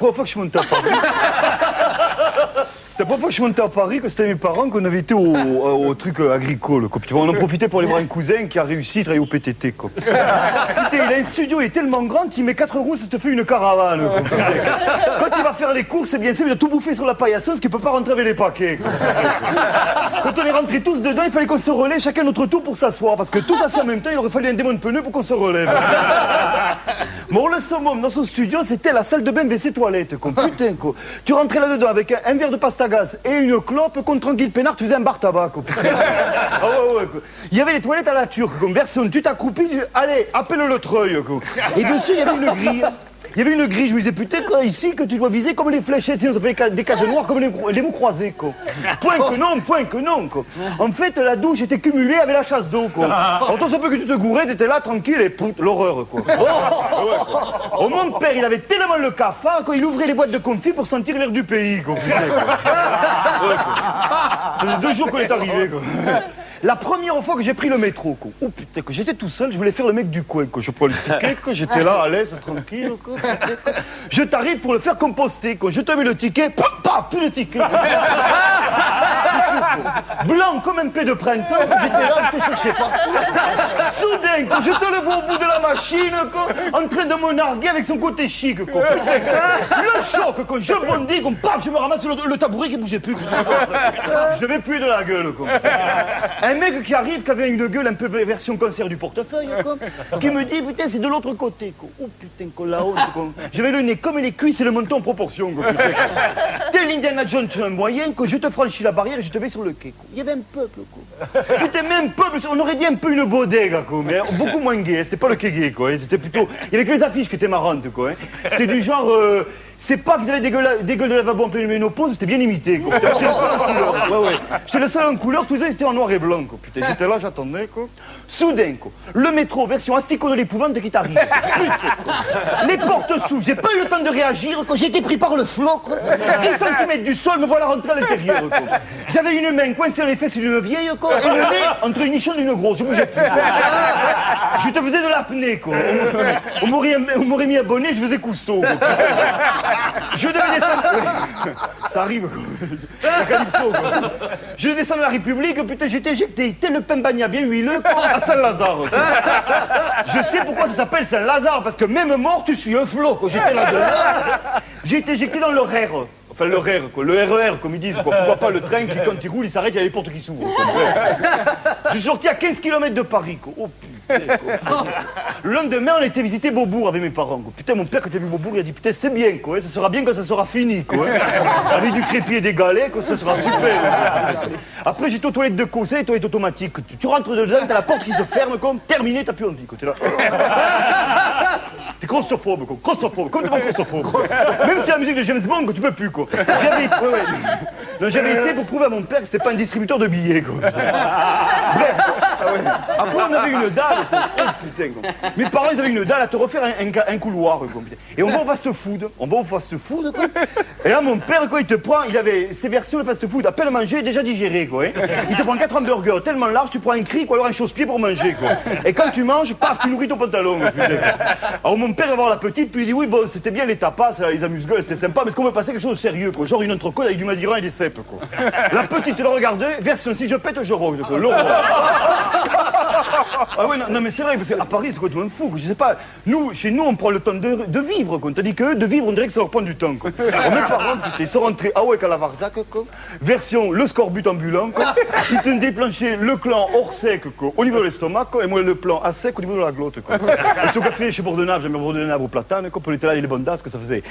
première fois que je suis monté à Paris. La première fois que je suis monté à Paris, c'était mes parents qu'on avait été au truc agricole. Quoi. Puis, on en profitait pour aller voir un cousin qui a réussi à travailler au PTT. Quoi. Putain, il a un studio, il est tellement grand, il met 4 roues, ça te fait une caravane. Quoi. Quand il va faire les courses, c'est bien simple, il a tout bouffé sur la paillasseuse qu'il ne peut pas rentrer avec les paquets. Quoi. Quand on est rentrés tous dedans, il fallait qu'on se relaie chacun notre tour pour s'asseoir. Parce que tous assis en même temps, il aurait fallu un démon de pneu pour qu'on se relève. Bon, le summum dans son studio, c'était la salle de bain WC toilette. Quoi. Putain, quoi. Tu rentrais là-dedans avec un verre de pasta gaz et une clope, contre tranquille peinard, tu faisais un bar tabac. Quoi. Ah ouais, quoi. Il y avait les toilettes à la turque, comme version, tu t'accroupis, tu dis, allez, appelle le treuil. Quoi. Et dessus, il y avait une grille. Il y avait une grille, je me disais, putain, quoi, ici, que tu dois viser comme les fléchettes, sinon ça fait des cases noires comme les mots croisés, quoi. Point que non, quoi. En fait, la douche était cumulée avec la chasse d'eau, quoi. Alors, toi, ça peut que tu te gourais, t'étais là, tranquille, et pout, l'horreur, quoi. Oh, mon père, il avait tellement le cafard, qu'il ouvrait les boîtes de confit pour sentir l'air du pays, quoi. Putain, quoi. Ouais, quoi. Ça faisait 2 jours qu'on est arrivé, quoi. La première fois que j'ai pris le métro, quoi. Oh putain, que j'étais tout seul, je voulais faire le mec du coin, quoi. Je prends le ticket, quoi. J'étais là, à l'aise, tranquille, quoi. Je t'arrive pour le faire composter, quoi. Je te mets le ticket, paf, plus le ticket. Blanc comme un plaid de printemps, j'étais là, je te cherchais partout. Soudain, quand je te le vois au bout de la machine, quoi, en train de me narguer avec son côté chic, quoi. Le choc, quand je bondis, comme paf, je me ramasse le tabouret qui bougeait plus. Je n'avais plus de la gueule, quoi. Un mec qui arrive, qui avait une gueule un peu version cancer du portefeuille, quoi, qui me dit, putain, c'est de l'autre côté, quoi. Oh putain, quoi, la honte, quoi. J'avais le nez comme les cuisses et le menton en proportion, quoi. T'es l'Indiana Jones moyen, que je te franchis la barrière et je te mets sur le quai, quoi. Il y avait un peuple, quoi. Putain, mais un peuple, on aurait dit un peu une bodega, quoi, mais beaucoup moins gay, c'était pas le quai gay, quoi. C'était plutôt, il y avait que les affiches qui étaient marrantes, quoi. C'était du genre, c'est pas qu'ils avaient des gueules de lavabo en pleine ménopause, c'était bien imité, quoi. J'étais le seul en couleur, ouais. J'étais le seul en couleur, tous les c'était en noir et blanc, quoi. Putain, j'étais là, j'attendais, quoi. Soudain, quoi, le métro, version asticot de l'épouvante qui t'arrive. Putain, quoi. Les portes s'ouvrent, j'ai pas eu le temps de réagir, quoi. J'ai été pris par le flot, quoi. 10 cm du sol, me voilà rentrer à l'intérieur, quoi. J'avais une main coincée dans les fesses d'une vieille, quoi, et le nez entre une nichonne et une grosse, je bougeais plus. Je te faisais de l'apnée, quoi. On m'aurait mis abonné, je faisais cousteau, quoi. Je devais descendre. Ça arrive, quoi. La calypso, quoi. Je descends de la République, putain, j'étais éjecté tel le pain bagna bien huileux, quoi, à Saint-Lazare. Je sais pourquoi ça s'appelle Saint-Lazare, parce que même mort, tu suis un flot, quoi. J'étais là-dedans. J'ai été éjecté dans le RER. Enfin, le RER, quoi. Le RER, comme ils disent, quoi. Pourquoi pas le train qui, quand il roule, il s'arrête, il y a les portes qui s'ouvrent. Je suis sorti à 15 km de Paris, quoi. Oh putain, quoi. Le lendemain, on a été visiter Beaubourg avec mes parents, quoi. Putain, mon père, quand il a vu Beaubourg, il a dit, putain, c'est bien, quoi. Ça sera bien quand ça sera fini, quoi. Avec du crépi et des galets, quoi, ça sera super. Après, j'étais aux toilettes de co, c'est les toilettes automatiques. Tu rentres dedans, t'as la porte qui se ferme, comme terminé, t'as plus envie, quoi. T'es là. T'es claustrophobe, quoi. Claustrophobe, complètement claustrophobe. Même si la musique de James Bond, quoi, tu peux plus, quoi. J'avais été pour prouver à mon père que c'était pas un distributeur de billets, quoi. Bref, après on avait une dalle, quoi. Oh putain, quoi. Mes parents, ils avaient une dalle à te refaire un couloir, quoi. Et on va au fast-food, quoi. Et là, mon père, quoi, il te prend, il avait ces versions de fast-food, à peine manger, déjà digéré, quoi. Il te prend 4 hamburgers tellement larges, tu prends un cric, ou alors un chausse-pied pour manger, quoi. Et quand tu manges, paf, tu nourris ton pantalon, putain. Alors mon père va voir la petite, puis il dit, oui, bon, c'était bien les tapas, les amuse-gueules, c'était sympa, mais est-ce qu'on veut passer quelque chose de sérieux, quoi. Genre une entrecôte avec du madiran et des cèpes, quoi. La petite le regardait, version si je pète, je rogne, quoi. Ah ouais, non mais c'est vrai, parce qu'à Paris, c'est complètement fou, quoi. Je sais pas, chez nous, on prend le temps de vivre, quoi. Tandis qu'eux, de vivre, on dirait que ça leur prend du temps, quoi. Alors, mes parents, putain, ils sont rentrés à Ouek-à-la-Varzac, quoi. Version le scorbut ambulant, quoi. Ils t'ont déclenché le clan hors sec, quoi, au niveau de l'estomac, quoi, et moi le plan à sec au niveau de la glotte, quoi. Et tout café chez Bordenave, j'aimais Bordenave au platane, quoi, pour l'été là, il y a les bondas, que ça faisait.